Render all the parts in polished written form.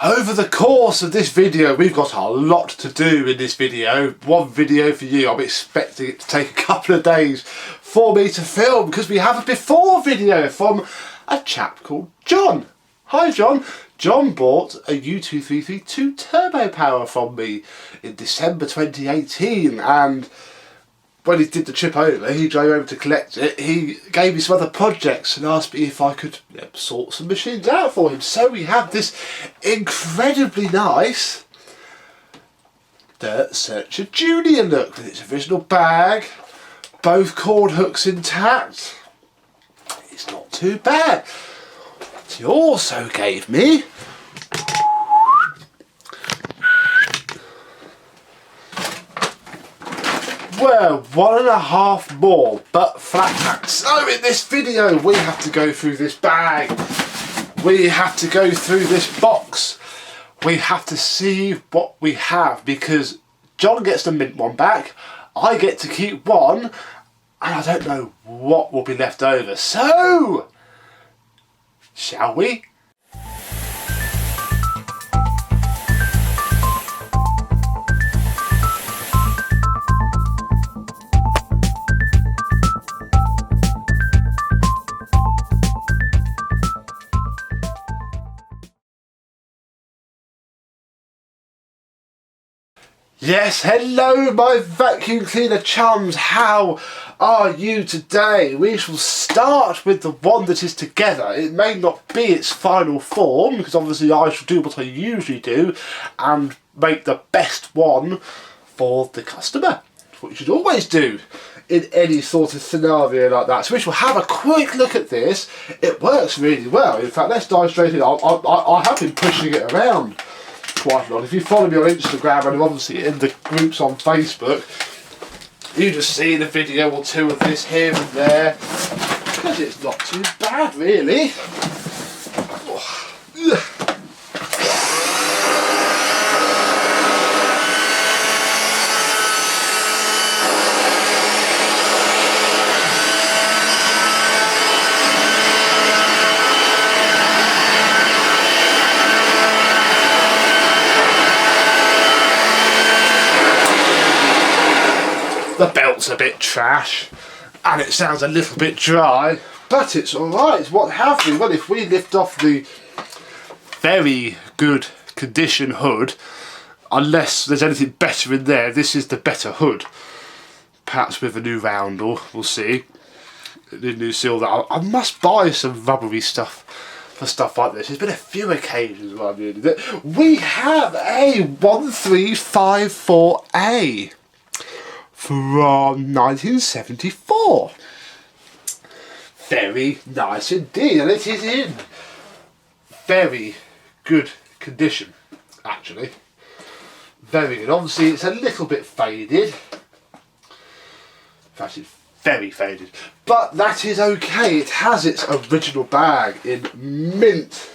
Over the course of this video, we've got a lot to do in this video. One video for you. I'm expecting it to take a couple of days for me to film because we have a before video from a chap called John. Hi John. John bought a U2332 Turbo Power from me in December 2018, and when he did the trip over, he drove over to collect it, he gave me some other projects and asked me if I could sort some machines out for him. So we have this incredibly nice Dirtsearcher Junior look with its original bag, both cord hooks intact. It's not too bad. He also gave me one and a half more but flat packs. So in this video we have to go through this bag, we have to go through this box, we have to see what we have, because John gets the mint one back, I get to keep one, and I don't know what will be left over. So shall we? Yes, hello my vacuum cleaner chums, how are you today? We shall start with the one that is together. It may not be its final form, because obviously I shall do what I usually do and make the best one for the customer. That's what you should always do in any sort of scenario like that. So we shall have a quick look at this. It works really well. In fact, let's dive straight in. I have been pushing it around quite a lot. If you follow me on Instagram and obviously in the groups on Facebook, you just see the video or two of this here and there, because it's not too bad really. The belt's a bit trash and it sounds a little bit dry, but it's alright. What have we? Well, if we lift off the very good condition hood, unless there's anything better in there, this is the better hood. Perhaps with a new roundel, we'll see. The new seal that I must buy some rubbery stuff for stuff like this. There's been a few occasions where I've needed it. We have a 1354A. from 1974. Very nice indeed, and it is in very good condition, actually. Very good. Obviously it's a little bit faded. In fact, it's very faded, but that is okay. It has its original bag in mint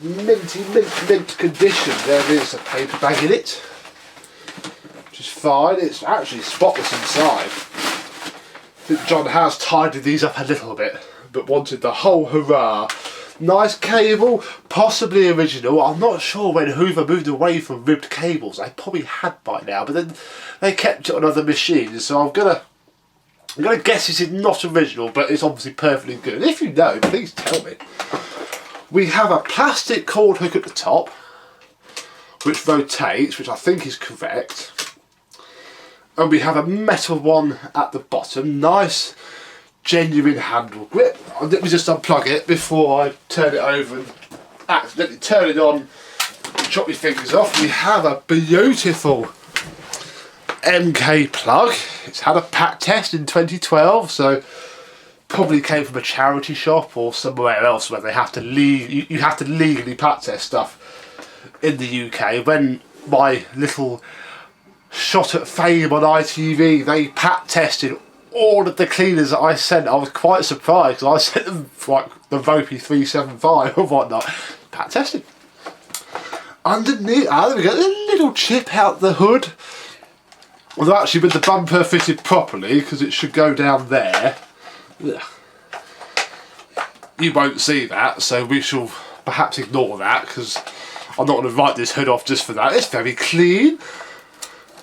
condition. There is a paper bag in it, which is fine. It's actually spotless inside. I think John has tidied these up a little bit, but wanted the whole hurrah. Nice cable, possibly original. I'm not sure when Hoover moved away from ribbed cables. They probably had by now, but then they kept it on other machines, so I'm gonna guess it's not original, but it's obviously perfectly good. If you know, please tell me. We have a plastic cord hook at the top, which rotates, which I think is correct. And we have a metal one at the bottom. Nice, genuine handle grip. Let me just unplug it before I turn it over and accidentally turn it on and chop my fingers off. We have a beautiful MK plug. It's had a pack test in 2012, so probably came from a charity shop or somewhere else where they have to you have to legally pack test stuff in the UK. When my little shot at fame on ITV, they pack tested all of the cleaners that I sent. I was quite surprised because I sent them like the Ropey 375 or whatnot. Pack tested. Underneath, there we go, a little chip out the hood. Although actually with the bumper fitted properly, because it should go down there. You won't see that, so we shall perhaps ignore that because I'm not going to write this hood off just for that. It's very clean.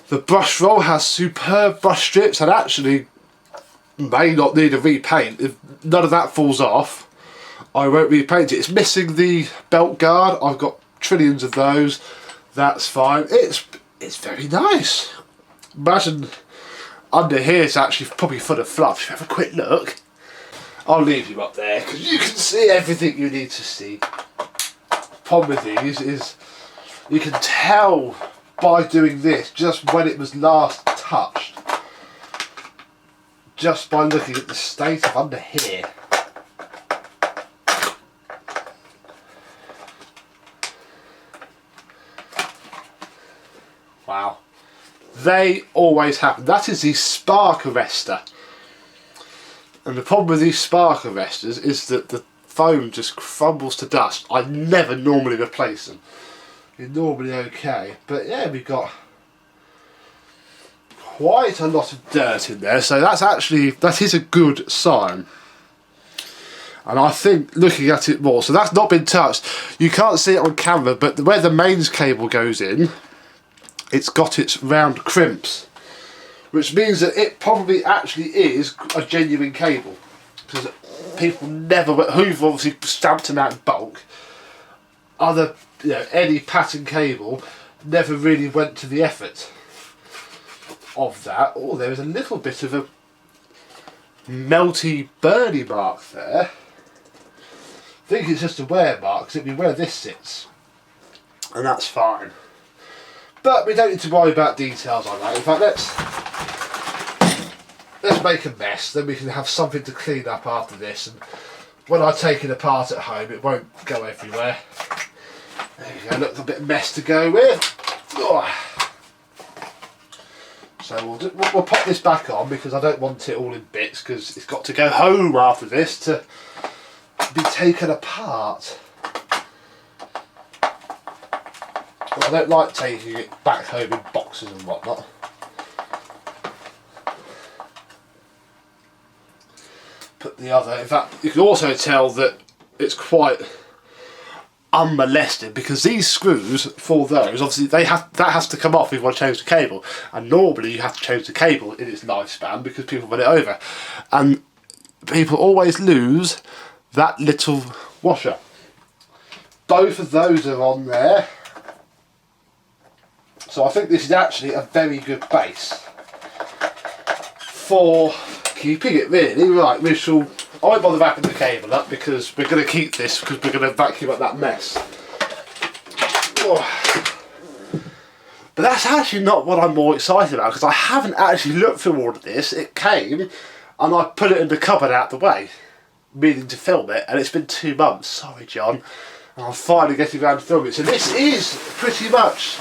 The brush roll has superb brush strips and actually may not need a repaint. If none of that falls off, I won't repaint it. It's missing the belt guard. I've got trillions of those. That's fine. It's very nice. Imagine under here it's actually probably full of fluff. If you have a quick look, I'll leave you up there because you can see everything you need to see. Problem with these is you can tell by doing this just when it was last touched, just by looking at the state of under here. Wow, they always happen. That is the spark arrestor, and the problem with these spark arresters is that the foam just crumbles to dust. I never normally replace them. You're normally okay, but yeah, we've got quite a lot of dirt in there, so that is a good sign. And I think looking at it more, so that's not been touched. You can't see it on camera, but where the mains cable goes in, it's got its round crimps, which means that it probably actually is a genuine cable, because people never, Hoover obviously stamped them out in bulk. Other, any pattern cable never really went to the effort of that. Oh, there is a little bit of a melty burny mark there. I think it's just a wear mark, because it'll be where this sits, and that's fine. But we don't need to worry about details on that. In fact, let's make a mess, then we can have something to clean up after this, and when I take it apart at home it won't go everywhere. There you go, look, a bit of mess to go with. Oh. So we'll pop this back on because I don't want it all in bits, because it's got to go home after this to be taken apart. Well, I don't like taking it back home in boxes and whatnot. Put the other, in fact you can also tell that it's quite unmolested, because these screws for those, obviously that has to come off if you want to change the cable, and normally you have to change the cable in its lifespan because people run it over, and people always lose that little washer. Both of those are on there, so I think this is actually a very good base for keeping it, really. Right, I won't bother wrapping the cable up because we're going to keep this, because we're going to vacuum up that mess. Oh. But that's actually not what I'm more excited about, because I haven't actually looked through all of this. It came and I put it in the cupboard out the way, meaning to film it, and it's been 2 months. Sorry, John. And I'm finally getting around to filming it. So this is pretty much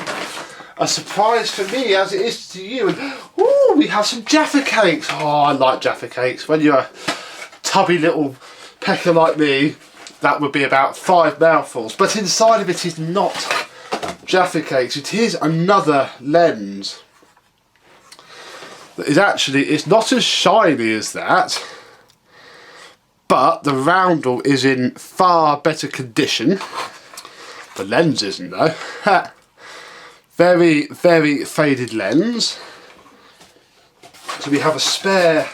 a surprise for me as it is to you. And ooh, we have some Jaffa cakes. Oh, I like Jaffa cakes. When you're a tubby little pecker like me, that would be about 5 mouthfuls. But inside of it is not Jaffa cakes. It is another lens. That is actually, it's not as shiny as that, but the roundel is in far better condition. The lens isn't though. Very, very faded lens. So we have a spare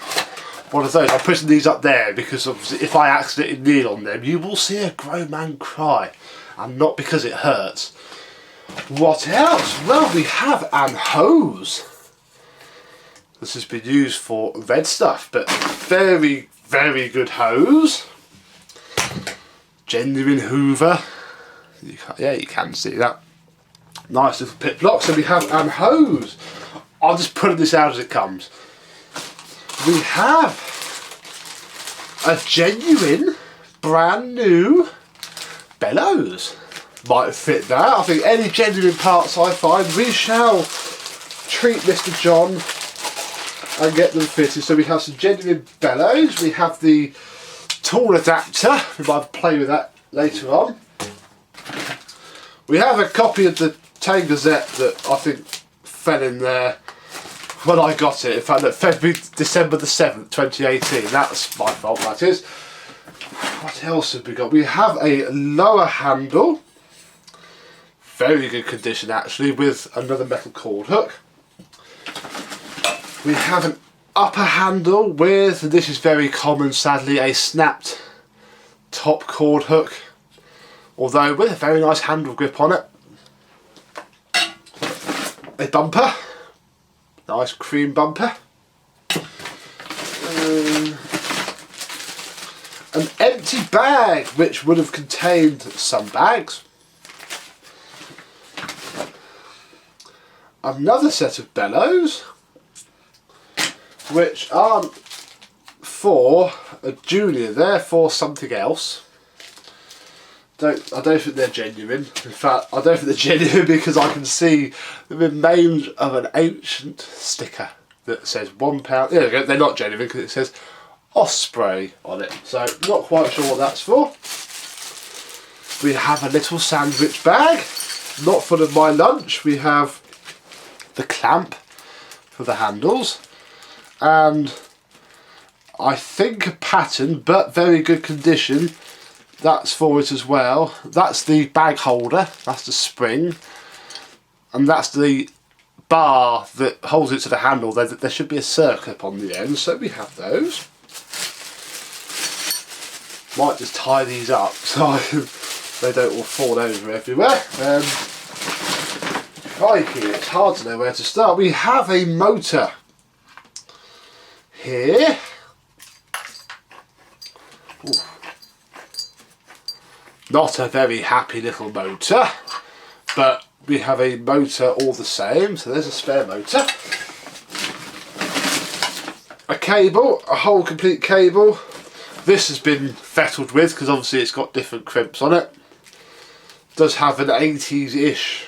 one of those. I'm putting these up there because obviously if I accidentally kneel on them, you will see a grown man cry, and not because it hurts. What else? Well, we have an hose. This has been used for red stuff, but very, very good hose. Genuine Hoover. You can see that. Nice little pit block. So we have an hose. I'll just put this out as it comes. We have a genuine, brand new bellows. Might fit that. I think any genuine parts I find, we shall treat Mr. John and get them fitted. So we have some genuine bellows. We have the tool adapter. We might play with that later on. We have a copy of the Tang Gazette that I think fell in there when I got it. In fact, December the 7th, 2018. That's my fault, that is. What else have we got? We have a lower handle. Very good condition actually, with another metal cord hook. We have an upper handle with, and this is very common sadly, a snapped top cord hook. Although with a very nice handle grip on it. A bumper. Nice cream bumper. An empty bag, which would have contained some bags. Another set of bellows, which aren't for a junior, they're for something else. I don't think they're genuine. In fact, I don't think they're genuine because I can see the remains of an ancient sticker that says £1. Yeah, they're not genuine because it says Osprey on it. So, not quite sure what that's for. We have a little sandwich bag, not full of my lunch. We have the clamp for the handles, and I think a pattern, but very good condition. That's for it as well. That's the bag holder, that's the spring, and that's the bar that holds it to the handle. There should be a circlip on the end, so we have those. Might just tie these up so they don't all fall over everywhere. Crikey, it's hard to know where to start. We have a motor here. Ooh. Not a very happy little motor, but we have a motor all the same, so there's a spare motor. A cable, a whole complete cable. This has been fettled with because obviously it's got different crimps on it. Does have an 80s-ish,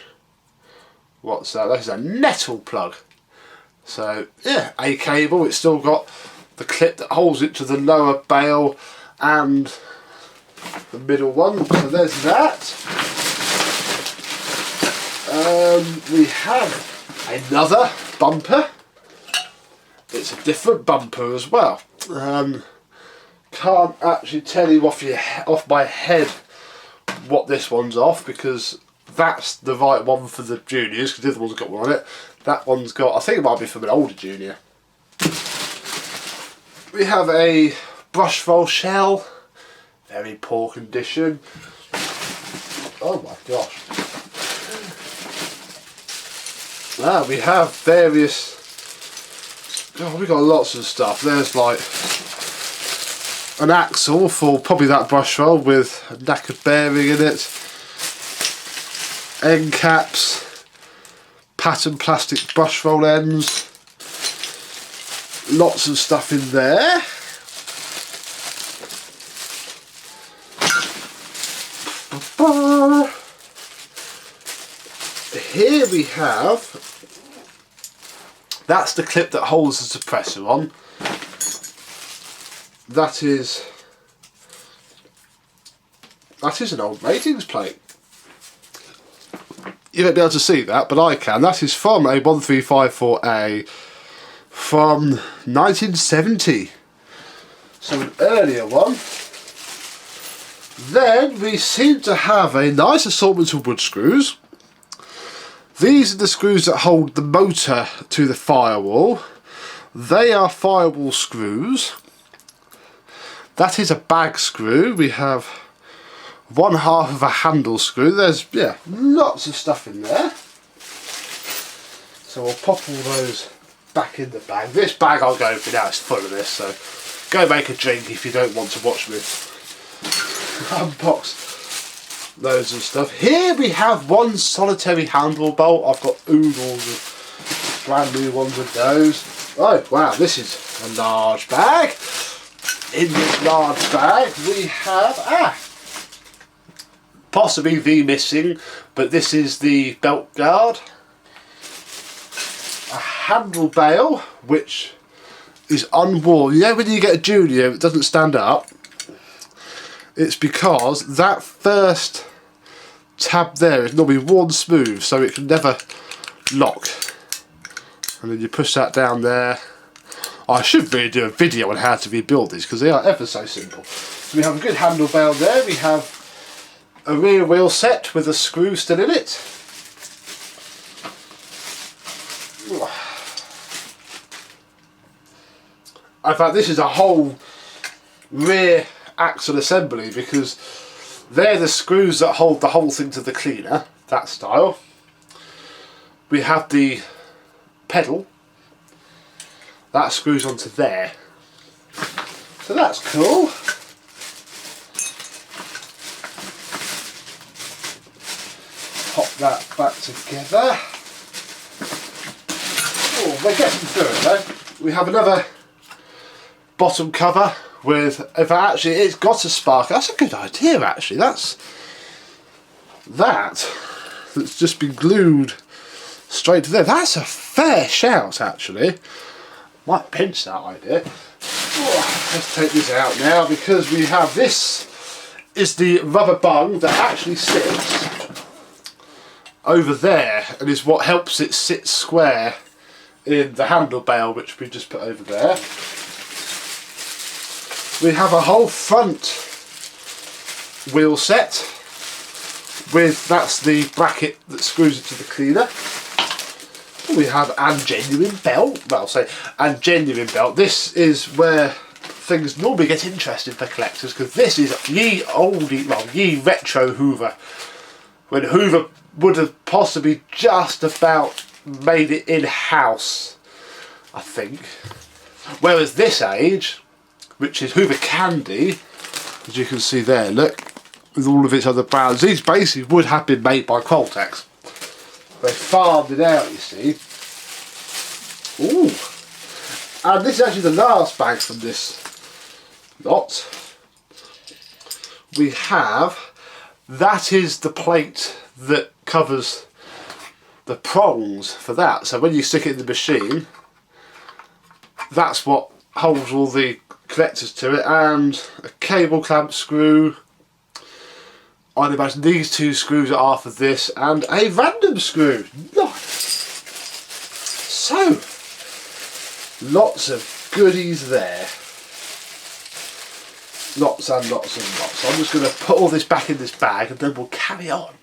what's that? That's a nettle plug. So yeah, a cable. It's still got the clip that holds it to the lower bail and the middle one, so there's that. We have another bumper. It's a different bumper as well. Can't actually tell you off my head what this one's off, because that's the right one for the juniors, because the other one's got one on it. That one's got, I think it might be from an older junior. We have a brush roll shell. Very poor condition. Oh my gosh. Now we have various, oh, we got lots of stuff. There's like an axle for probably that brush roll with a knackered bearing in it. End caps, pattern plastic brush roll ends. Lots of stuff in there. Here we have, that's the clip that holds the suppressor on. That is an old ratings plate. You won't be able to see that, but I can. That is from a 1354A from 1970. So an earlier one. Then we seem to have a nice assortment of wood screws. These are the screws that hold the motor to the firewall. They are firewall screws. That is a bag screw. We have one half of a handle screw. There's, yeah, lots of stuff in there. So we'll pop all those back in the bag. This bag I'll go for now, it's full of this, so go make a drink if you don't want to watch me unbox loads of stuff. Here we have one solitary handle bolt. I've got oodles of brand new ones of those. Oh wow, this is a large bag. In this large bag we have possibly the missing, but this is the belt guard. A handle bail which is unworn. You know when you get a junior it doesn't stand up? It's because that first tab there is normally worn smooth, so it can never lock. And then you push that down there. I should really do a video on how to rebuild these because they are ever so simple. So we have a good handle bell there. We have a rear wheel set with a screw still in it. In fact, this is a whole rear axle assembly because they're the screws that hold the whole thing to the cleaner, that style. We have the pedal that screws onto there, so that's cool. Pop that back together. Oh, we're getting through it though. We have another bottom cover with, it's got a sparker. That's a good idea actually. That's just been glued straight to there. That's a fair shout actually. Might pinch that idea. Oh, let's take this out now because we have this is the rubber bung that actually sits over there and is what helps it sit square in the handle bale, which we just put over there. We have a whole front wheel set with, that's the bracket that screws it to the cleaner. We have a genuine belt. Well, say and genuine belt. This is where things normally get interesting for collectors because this is ye retro Hoover. When Hoover would have possibly just about made it in-house, I think. Whereas this age, which is Hoover Candy, as you can see there, look, with all of its other brands, these basically would have been made by Qualtex. They farmed it out, you see. Ooh. And this is actually the last bag from this lot. We have, that is the plate that covers the prongs for that. So when you stick it in the machine, that's what holds all the connectors to it, and a cable clamp screw. I'd imagine these two screws are for this, and a random screw. Nice. So, lots of goodies there. Lots and lots and lots. I'm just going to put all this back in this bag and then we'll carry on.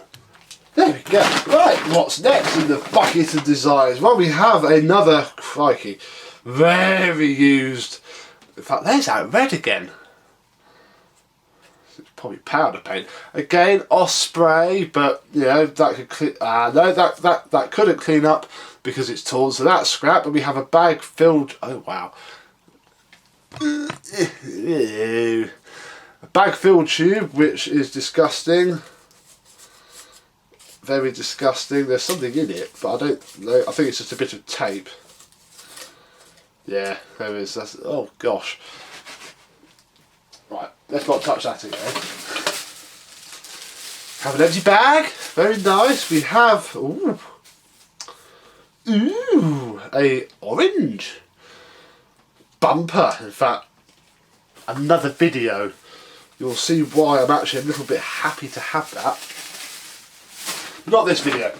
There we go. Right, what's next in the bucket of designs? Well, we have another, crikey, very used. In fact, there's that red again. It's probably powder paint. Again, Osprey, but you know that could clean. No, that couldn't clean up because it's torn. So that's scrap. And we have a bag filled. Oh wow. A bag filled tube, which is disgusting. Very disgusting. There's something in it, but I don't know. I think it's just a bit of tape. Yeah, there is. That's, oh gosh. Right, let's not touch that again. Have an empty bag. Very nice. We have a orange bumper. In fact, another video. You'll see why I'm actually a little bit happy to have that. Not this video.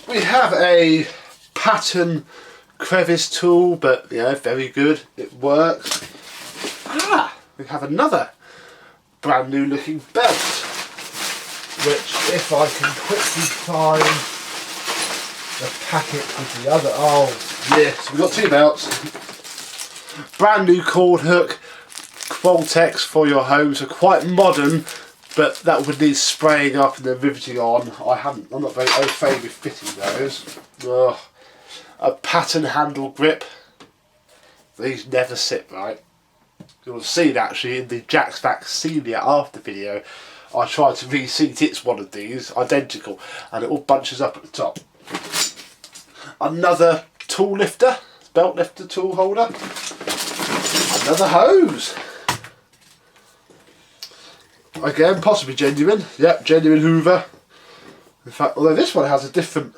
We have a pattern crevice tool, but yeah, very good. It works. We have another brand new looking belt, which if I can quickly find the packet with the other, oh yes, we've got two belts. Brand new cord hook, Qualtex for your home, so quite modern, but that would need spraying up and then riveting on. I'm not very au fait with fitting those. Ugh. A pattern handle grip. These never sit right. You'll see it actually in the Jack's Faxelia after video. I tried to reseat it's one of these, identical, and it all bunches up at the top. Another tool lifter, belt lifter tool holder. Another hose. Again, possibly genuine. Yep, genuine Hoover. In fact, although this one has a different...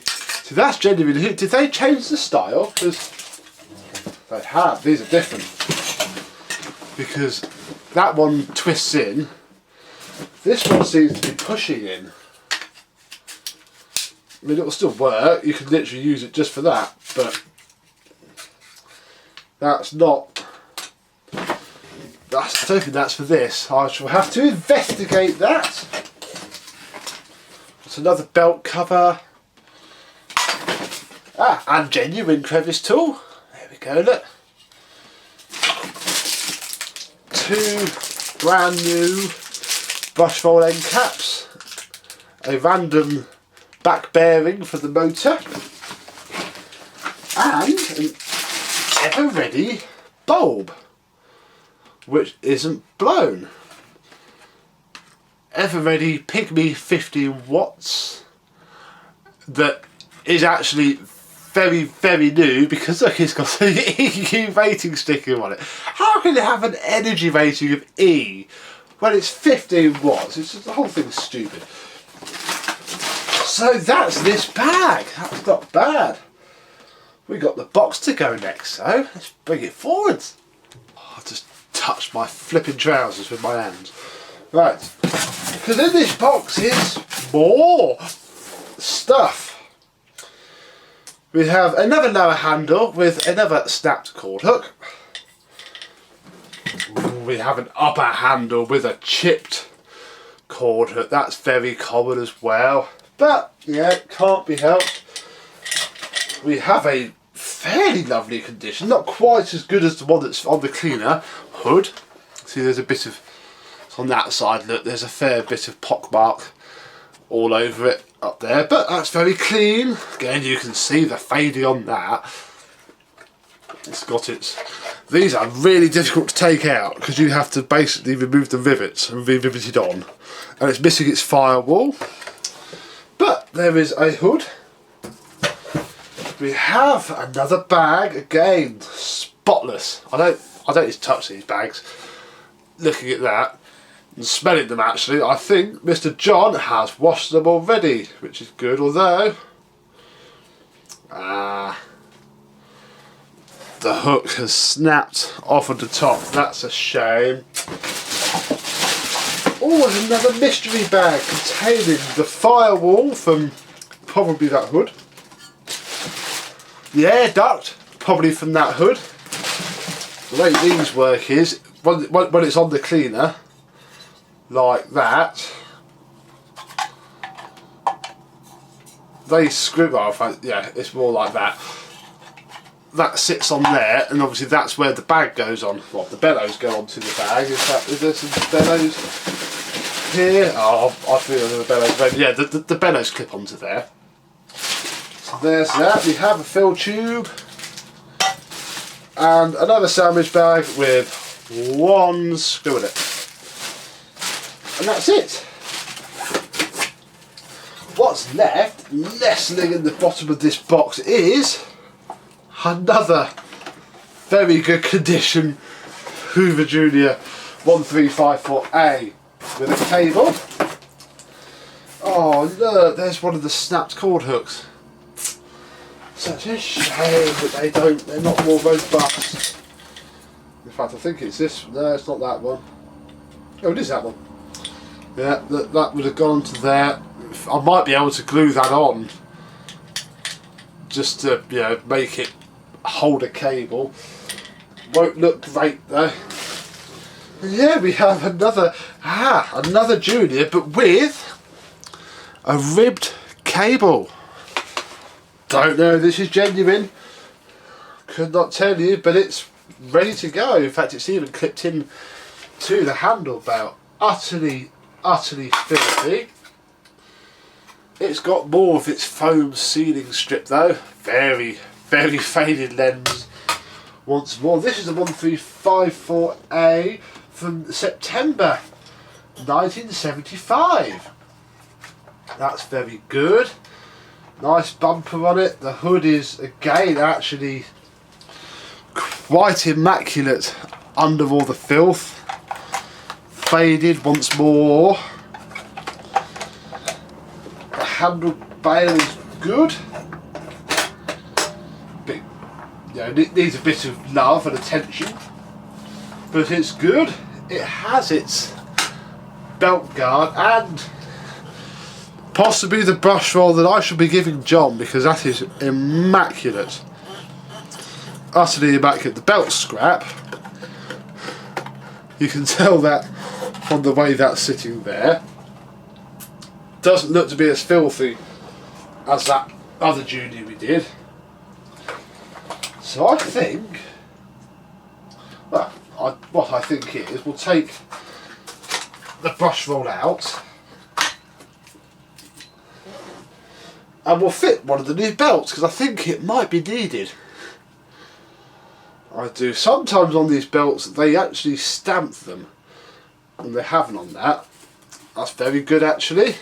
See, that's genuine. Did they change the style? Because they have. These are different. Because that one twists in. This one seems to be pushing in. I mean, it will still work. You can literally use it just for that. But That's not... I don't think that's for this. I shall have to investigate that. It's another belt cover. Ah, and genuine crevice tool. There we go, look. 2 brand new brush roll end caps. A random back bearing for the motor. And an ever ready bulb, which isn't blown. Ever ready Pygmy 15 watts. That is actually very, very new, because look, it's got an EQ rating sticker on it. How can it have an energy rating of E when it's 15 watts? It's just, the whole thing's stupid. So that's this bag. That's not bad. We got the box to go next, so let's bring it forwards. Oh, I just touched my flipping trousers with my hands. Right, because in this box is more stuff. We have another lower handle with another snapped cord hook. We have an upper handle with a chipped cord hook. That's very common as well. But, yeah, it can't be helped. We have a fairly lovely condition. Not quite as good as the one that's on the cleaner hood. See, there's a bit of... on that side, look, there's a fair bit of pockmark all over it up there, but that's very clean. Again, you can see the fading on that. It's got its... these are really difficult to take out because you have to basically remove the rivets and re-rivet it on, and it's missing its firewall. But there is a hood. We have another bag, again spotless. I don't need to touch these bags. Looking at that and smelling them, actually, I think Mr. John has washed them already, which is good, although the hook has snapped off of the top. That's a shame. Oh, and another mystery bag containing the firewall from probably that hood. The air duct, probably from that hood. The way these work is, when it's on the cleaner, like that, they screw off. Yeah, it's more like that. That sits on there, and obviously that's where the bag goes on. Well, the bellows go onto the bag. Is there some bellows here? Oh, I feel there's a bellows. Yeah, the bellows clip onto there. So there's that. We have a fill tube and another sandwich bag with one screw in it. And that's it. What's left, nestling in the bottom of this box, is another very good condition Hoover Junior 1354A with a cable. Oh look, there's one of the snapped cord hooks. Such a shame that they're not more robust. In fact, I think it's this. No, it's not that one. Oh, it is that one. Yeah, that would have gone to there. I might be able to glue that on just to, you know, make it hold a cable. Won't look great though. And yeah, we have another Junior, but with a ribbed cable. Don't know if this is genuine. Could not tell you, but it's ready to go. In fact, it's even clipped in to the handle belt. Utterly filthy. It's got more of its foam sealing strip though. Very, very faded lens. Once more, this is the 1354A from September 1975. That's very good. Nice bumper on it. The hood is again actually quite immaculate under all the filth. Faded once more. The handle bail is good. Bit, you know, it needs a bit of love and attention, but it's good. It has its belt guard and possibly the brush roll that I should be giving John, because that is immaculate. utterly immaculate. The belt's scrap. You can tell that from the way that's sitting there. Doesn't look to be as filthy as that other Judy we did. So I think, well, what I think is we'll take the brush roll out and we'll fit one of the new belts because I think it might be needed. I do. Sometimes on these belts they actually stamp them and they haven't on that. That's very good actually.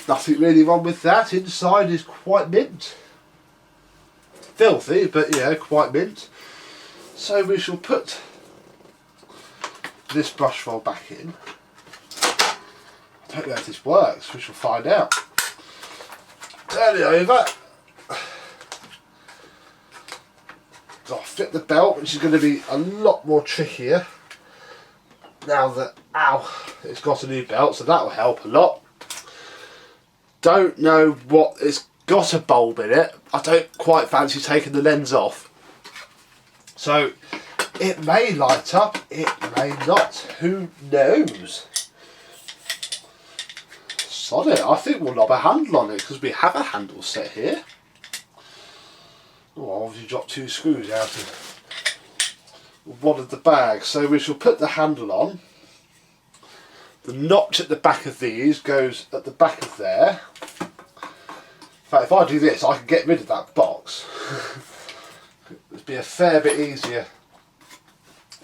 Nothing really wrong with that. Inside is quite mint. Filthy, but yeah, quite mint. So we shall put this brush roll back in. I don't know if this works, we shall find out. Turn it over. So I'll fit the belt, which is going to be a lot more trickier now that, it's got a new belt, so that will help a lot. Don't know what, it's got a bulb in it. I don't quite fancy taking the lens off. So it may light up, it may not, who knows? Sod it, I think we'll knob a handle on it because we have a handle set here. Oh, I obviously dropped 2 screws out of one of the bags. So we shall put the handle on. The notch at the back of these goes at the back of there. In fact, if I do this, I can get rid of that box. It'd be a fair bit easier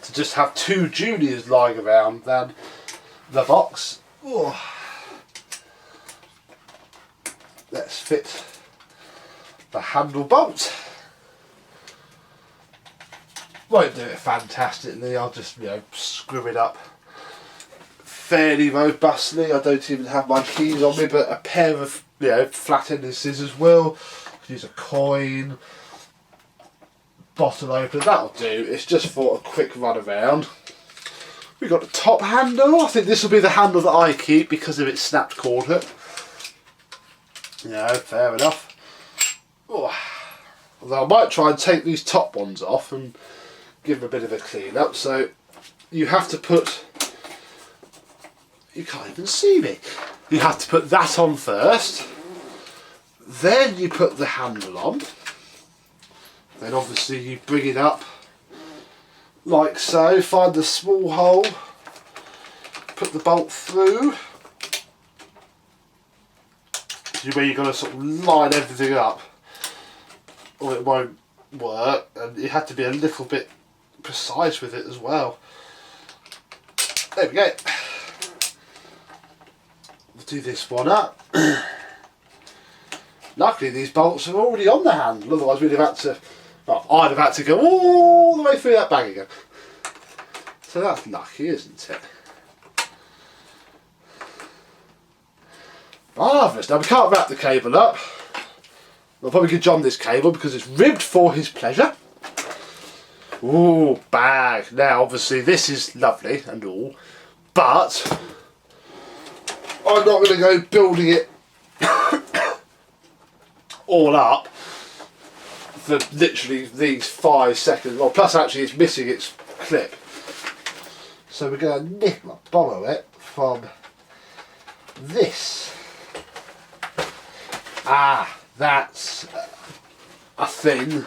to just have 2 juniors lying around than the box. Oh. Let's fit the handle bolt. Won't do it fantastically, I'll just, screw it up fairly robustly. I don't even have my keys on me, but a pair of, flat-ended scissors will. Use a coin, bottle opener, that'll do. It's just for a quick run around. We've got the top handle. I think this will be the handle that I keep because of its snapped cord hook. Yeah, fair enough. Oh. Although I might try and take these top ones off and give them a bit of a clean up. So you have to put, you can't even see me. You have to put that on first. Then you put the handle on. Then obviously you bring it up like so. Find the small hole. Put the bolt through. Where you've got to sort of line everything up or it won't work, and you have to be a little bit precise with it as well. There we go. We'll do this one up. Luckily these bolts are already on the handle, otherwise we'd have had to, well, I'd have had to go all the way through that bag again. So that's lucky, isn't it? Marvellous. Now we can't wrap the cable up. I'll probably give John this cable because it's ribbed for his pleasure. Ooh, bag. Now obviously this is lovely and all, but I'm not going to go building it all up for literally these 5 seconds. Well, plus actually it's missing its clip. So we're going to borrow it from this. That's a thing.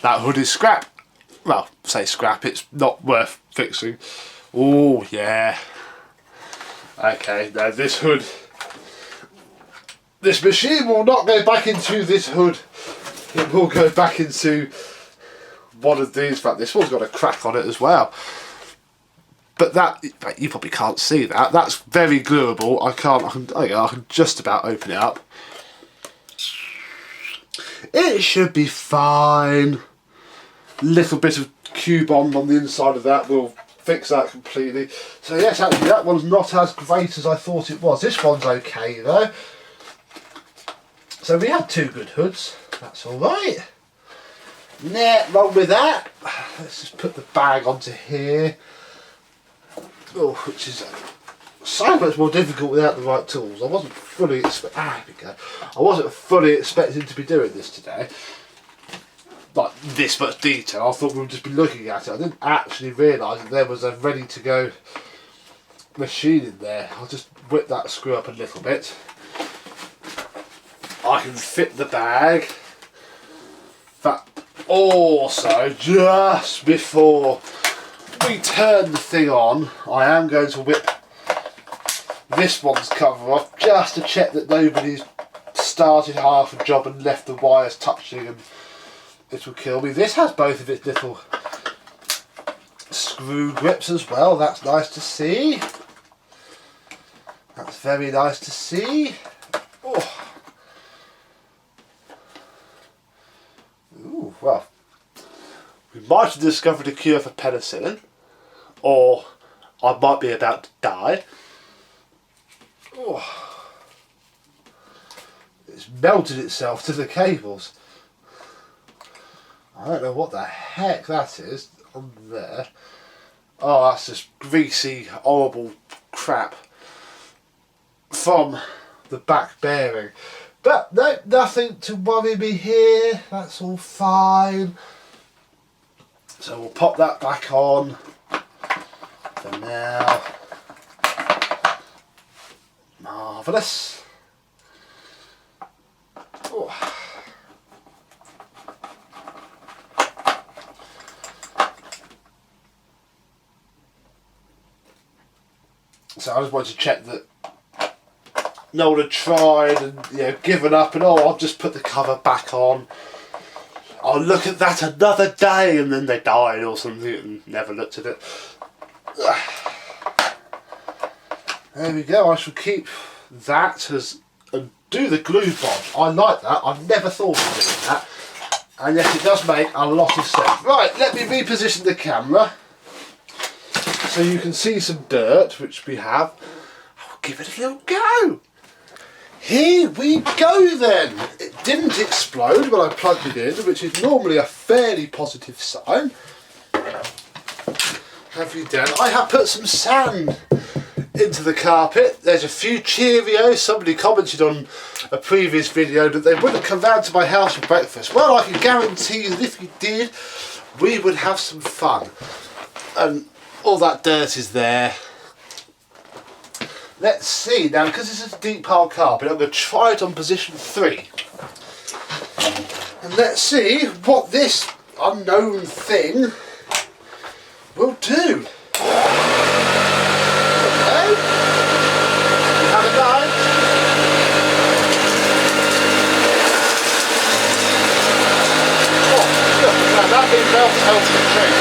That hood is scrap. Well, say scrap, it's not worth fixing. Oh, yeah. Okay, now this hood, this machine will not go back into this hood. It will go back into one of these. In fact, this one's got a crack on it as well. But that, you probably can't see that. That's very glueable. I can just about open it up. It should be fine. Little bit of Q-bond on the inside of that will fix that completely. So yes, actually that one's not as great as I thought it was. This one's okay though. So we had 2 good hoods. That's all right. Nah, wrong with that. Let's just put the bag onto here. Oh, which is so much more difficult without the right tools. I wasn't fully I wasn't fully expecting to be doing this today. Like this much detail. I thought we would just be looking at it. I didn't actually realise that there was a ready to go machine in there. I'll just whip that screw up a little bit. I can fit the bag. But also, just before we turn the thing on, I am going to whip this one's cover off just to check that nobody's started half a job and left the wires touching and it will kill me. This has both of its little screw grips as well. That's nice to see. That's very nice to see. Oh. Ooh, well, we might have discovered a cure for penicillin, or I might be about to die. Oh. It's melted itself to the cables. I don't know what the heck that is on there. Oh, that's just greasy, horrible crap from the back bearing. But no, nothing to worry me here. That's all fine. So we'll pop that back on for now. Marvellous. Oh. So I just wanted to check that no one had tried and given up and I'll just put the cover back on. I'll look at that another day, and then they died or something and never looked at it. There we go. I shall keep that and do the glue bomb. I like that. I've never thought of doing that, and yes, it does make a lot of sense. Right, let me reposition the camera so you can see some dirt, which we have. I'll give it a little go. Here we go then. It didn't explode when I plugged it in, which is normally a fairly positive sign. Have you done? I have put some sand into the carpet. There's a few Cheerios. Somebody commented on a previous video that they wouldn't come round to my house for breakfast. Well, I can guarantee that if you did, we would have some fun. And all that dirt is there. Let's see now, because this is a deep pile carpet, I'm going to try it on position 3. And let's see what this unknown thing will do. Okay. You have a go. Oh, look, now that being well tells the truth.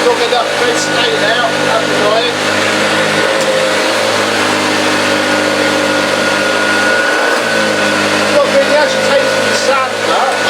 Look at that bed staying out, that's annoying. Not really agitating the sand much.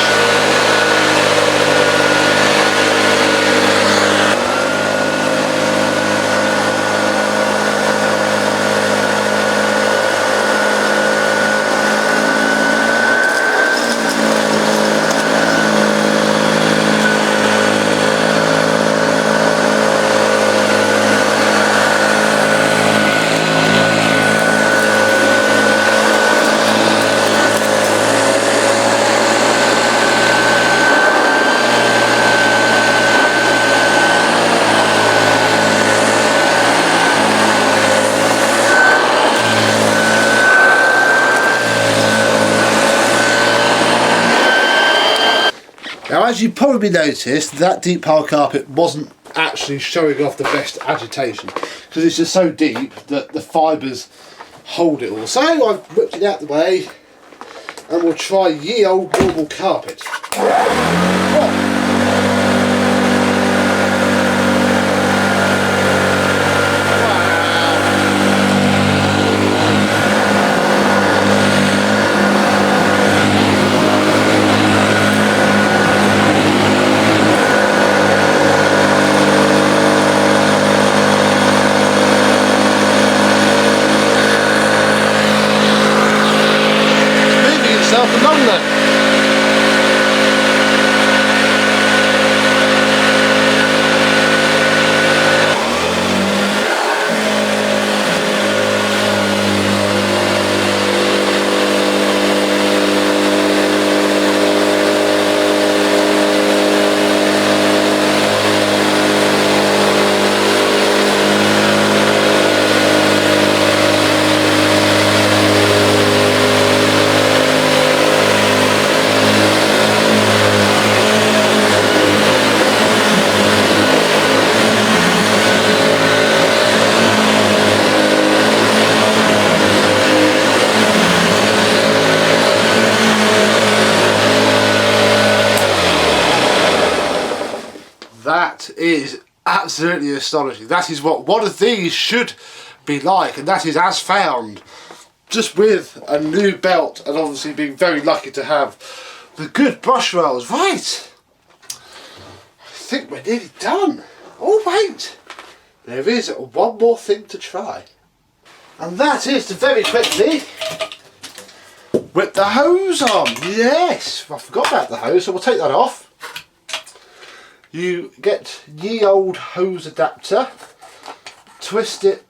Now, as you probably noticed, that deep pile carpet wasn't actually showing off the best agitation because it's just so deep that the fibres hold it all. So I've whipped it out the way and we'll try ye old normal carpet. Oh. yourself along then. That is absolutely astonishing. That is what one of these should be like, and that is as found. Just with a new belt, and obviously being very lucky to have the good brush rolls. Right, I think we're nearly done. Oh wait, there is one more thing to try. And that is to very quickly whip the hose on. Yes, I forgot about the hose, so we'll take that off. You get ye old hose adapter, twist it,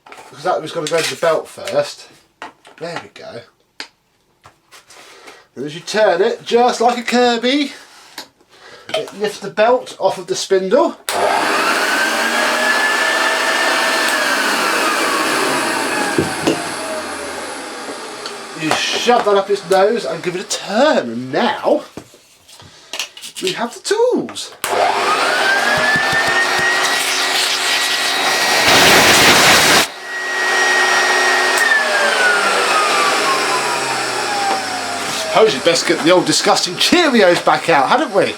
because that was going to go to the belt first. There we go. And as you turn it, just like a Kirby, it lifts the belt off of the spindle. You shove that up its nose and give it a turn, and now we have the tools. I suppose you'd best get the old disgusting Cheerios back out, hadn't we?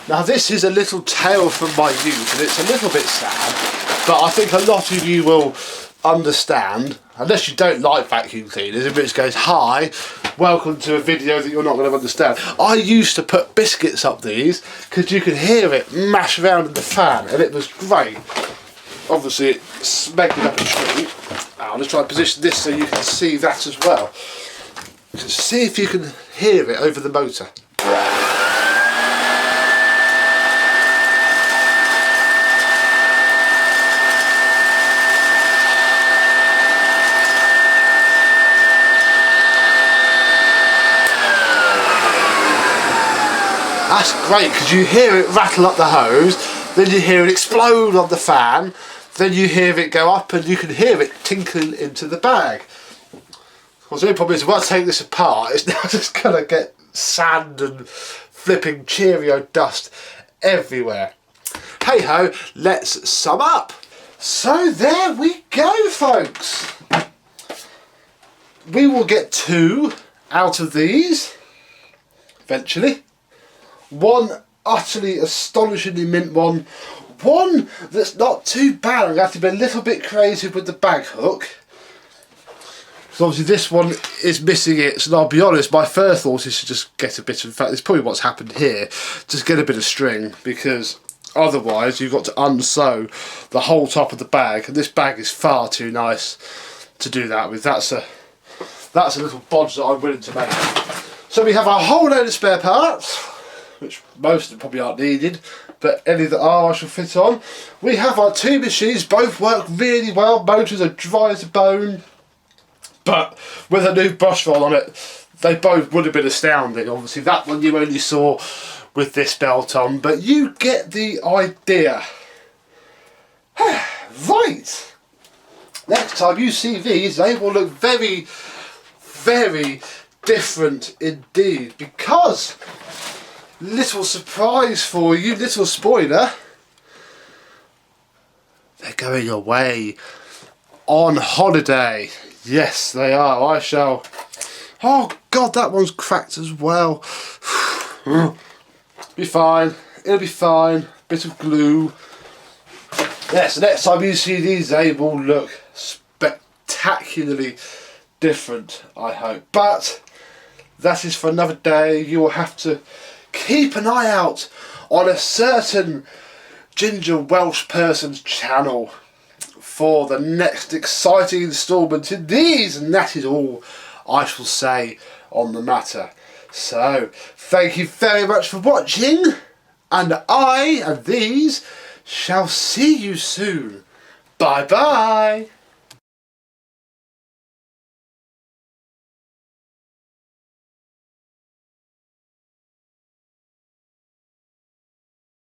Now this is a little tale from my youth, and it's a little bit sad, but I think a lot of you will understand, unless you don't like vacuum cleaners, in which case, hi, welcome to a video that you're not going to understand. I used to put biscuits up these because you could hear it mash around in the fan, and it was great. Obviously it smacked up a tree. I'll just try and position this so you can see that as well. Just see if you can hear it over the motor. That's great, because you hear it rattle up the hose, then you hear it explode on the fan, then you hear it go up and you can hear it tinkling into the bag. Well, the only problem is, if I take this apart, it's now just going to get sand and flipping Cheerio dust everywhere. Hey ho, let's sum up. So there we go, folks. We will get 2 out of these eventually. One utterly astonishingly mint one. One that's not too bad. I'm going to have to be a little bit creative with the bag hook. So obviously this one is missing it, so I'll be honest, my first thought is to just get a bit of, in fact it's probably what's happened here, just get a bit of string, because otherwise you've got to unsew the whole top of the bag, and this bag is far too nice to do that with. That's a little bodge that I'm willing to make. So we have a whole load of spare parts, which most of them probably aren't needed, but any that are I shall fit on. We have our 2 machines, both work really well, motors are dry as a bone. But with a new brush roll on it, they both would have been astounding. Obviously that one you only saw with this belt on, but you get the idea. Right, next time you see these, they will look very, very different indeed, because, little surprise for you, little spoiler, they're going away on holiday. Yes, they are. I shall. Oh God, that one's cracked as well. Be fine. It'll be fine. Bit of glue. Yes, next time you see these, they will look spectacularly different, I hope. But that is for another day. You will have to keep an eye out on a certain Ginger Welsh person's channel for the next exciting instalment in these, and that is all I shall say on the matter. So, thank you very much for watching, and I and these shall see you soon. Bye bye.